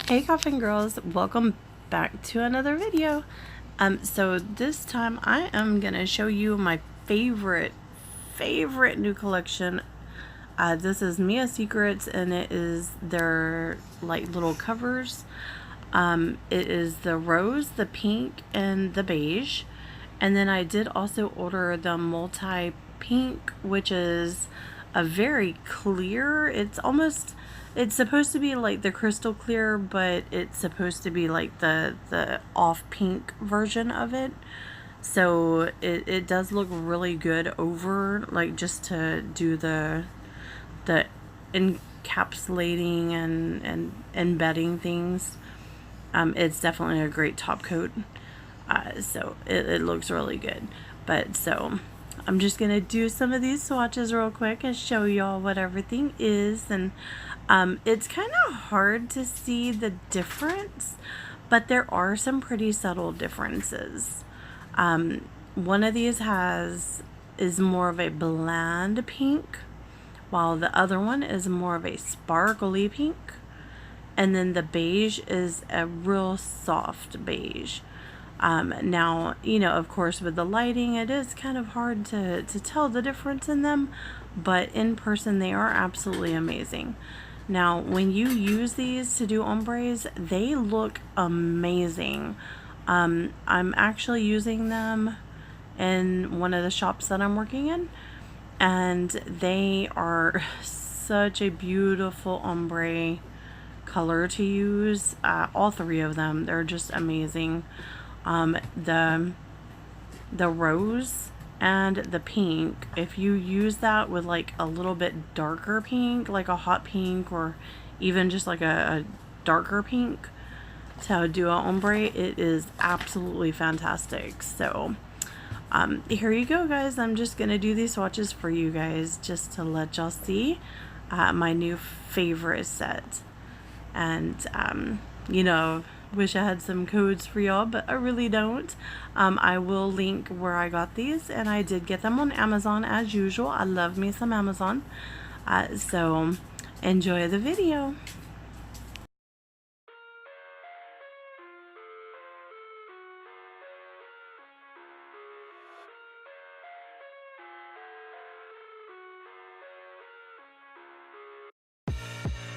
Hey Coffin Girls, welcome back to another video. So this time I am gonna show you my favorite new collection. This is Mia Secrets, and it is their like little covers. It is the rose, the pink, and the beige. And then I did also order the multi pink, which is a very clear, it's supposed to be like the crystal clear, but it's supposed to be like the off pink version of it. So it does look really good over, like, just to do the encapsulating and embedding things. It's definitely a great top coat. So it looks really good. But so I'm just gonna do some of these swatches real quick and show y'all what everything is. And it's kind of hard to see the difference, but there are some pretty subtle differences. One of these is more of a bland pink, while the other one is more of a sparkly pink. And then the beige is a real soft beige. Now, you know, of course, with the lighting, it is kind of hard to tell the difference in them, but in person, they are absolutely amazing. Now, when you use these to do ombres, they look amazing. I'm actually using them in one of the shops that I'm working in, and they are such a beautiful ombre color to use. All three of them, they're just amazing. The rose and the pink, if you use that with like a little bit darker pink, like a hot pink, or even just like a darker pink to do a ombre, it is absolutely fantastic. So here you go, guys. I'm just gonna do these swatches for you guys just to let y'all see my new favorite set. And you know, wish I had some codes for y'all, but I really don't. I will link where I got these, and I did get them on Amazon as usual. I love me some Amazon. So enjoy the video.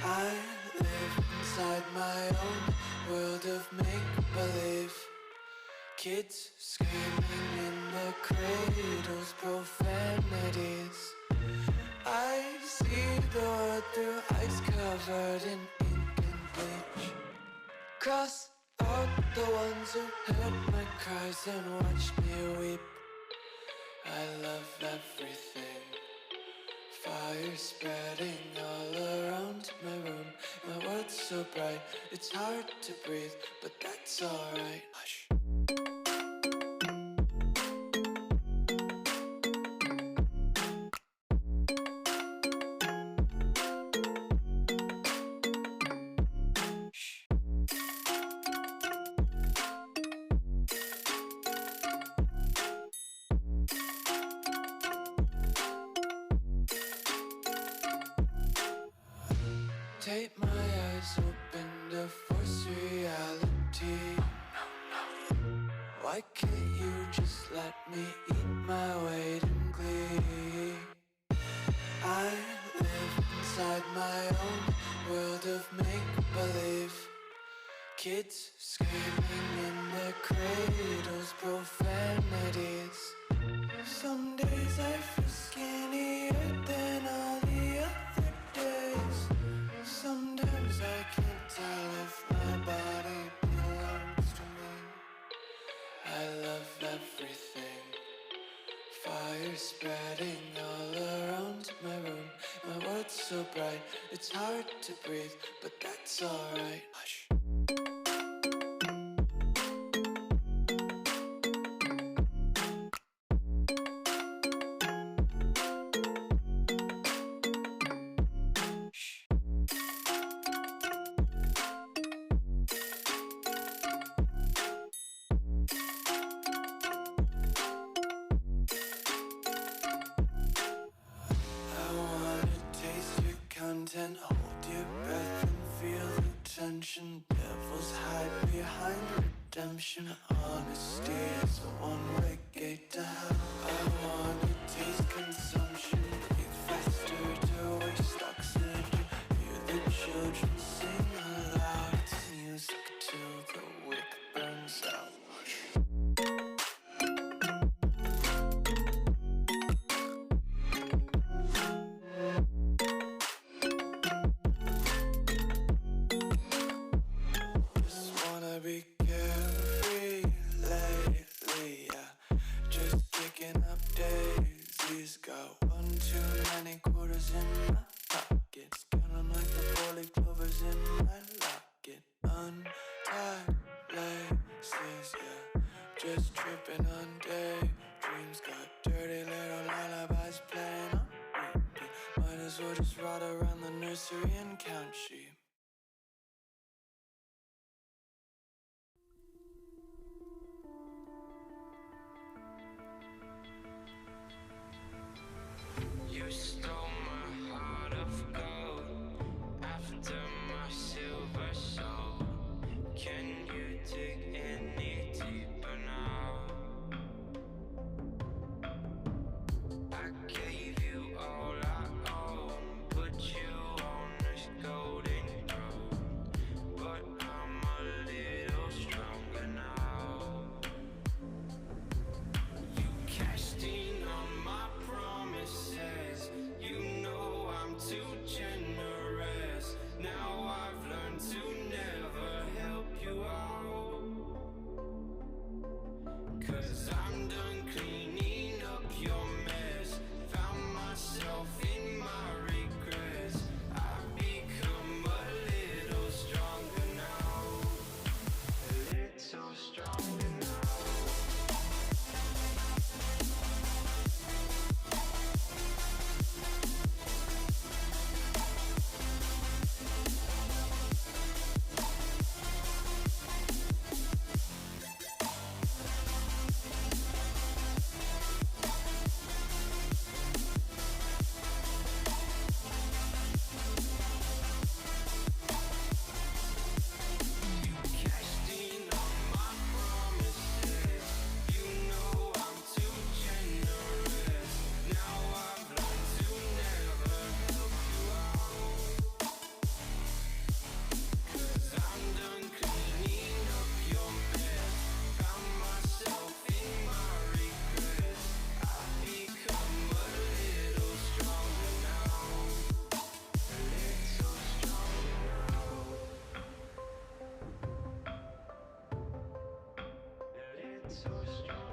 I live inside my own world of make-believe. Kids screaming in the cradles, profanities. I see the world through ice covered in ink and bleach. Cross out the ones who heard my cries and watched me weep. I love everything. Fire spreading all around my room. My world's so bright, it's hard to breathe, but that's alright. Hush. Take my eyes open to force reality. Why can't you just let me eat my weight in glee? I live inside my own world of make-believe. Kids screaming in their cradles, profanities. Some days I feel skinnier than all the other days. Sometimes I can't tell if my body belongs to me. I love everything. Fire spreading all around my room. My world's so bright, it's hard to breathe, but that's alright. Hush. And hold your breath and feel the tension redemption. Honesty is a one-way gate to hell. I wanna taste consumption, breathe faster to waste oxygen. Hear the children sing aloud. It's music till the wick burns out. Be carefree lately, yeah. Just kicking up daisies. Got one too many quarters in my pockets. Counting like the four-leaf clovers in my locket. Untied laces, yeah. Just tripping on daydreams. Got dirty little lullabies playing on repeat. Might as well just ride around the nursery and count sheep. You stole my heart of gold after my silver soul. Can you dig any deeper now? I gave you all I own, put you on this golden road, but I'm a little stronger now. You cashed in on my promises. You know I'm too generous. Now I've learned to never help you out. 'Cause I'm done cleaning up your mess. Found myself in my regrets. I've become a little stronger now. A little stronger now. So strong.